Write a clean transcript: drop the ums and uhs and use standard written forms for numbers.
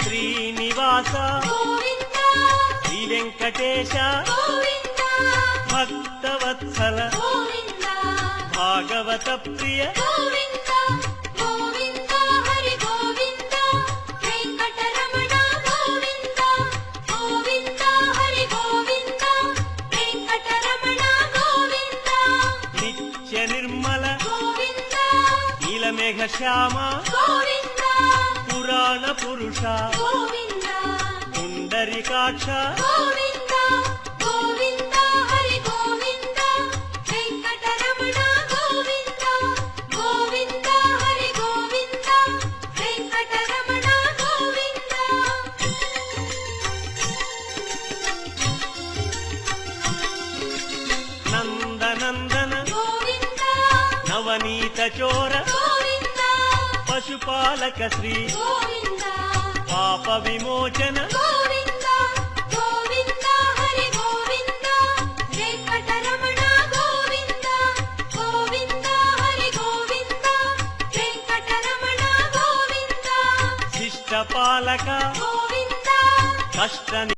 శ్రీనివాస గోవింద శ్రీ వెంకటేశ గోవింద భక్తవత్సల గోవింద భాగవత ప్రియ గోవింద గోవింద హరి గోవింద వెంకటరమణ గోవింద గోవింద హరి గోవింద వెంకటరమణ గోవింద నిత్య నిర్మల గోవింద నీలమేఘ శ్యామ గోవింద పురాణ పురుష గోవింద పుండరీకాక్ష గోవింద గోవింద హరి గోవింద వెంకటరమణ గోవింద గోవింద హరి గోవింద వెంకటరమణ గోవింద నందనందన గోవింద నవనీత చోర గోవింద పశుపాలక శ్రీ గోవింద పాప విమోచన గోవింద గోవింద హరి గోవింద వెంకటరమణ గోవింద గోవింద హరి గోవింద వెంకటరమణ గోవింద శిష్టపాలక గోవింద కష్ట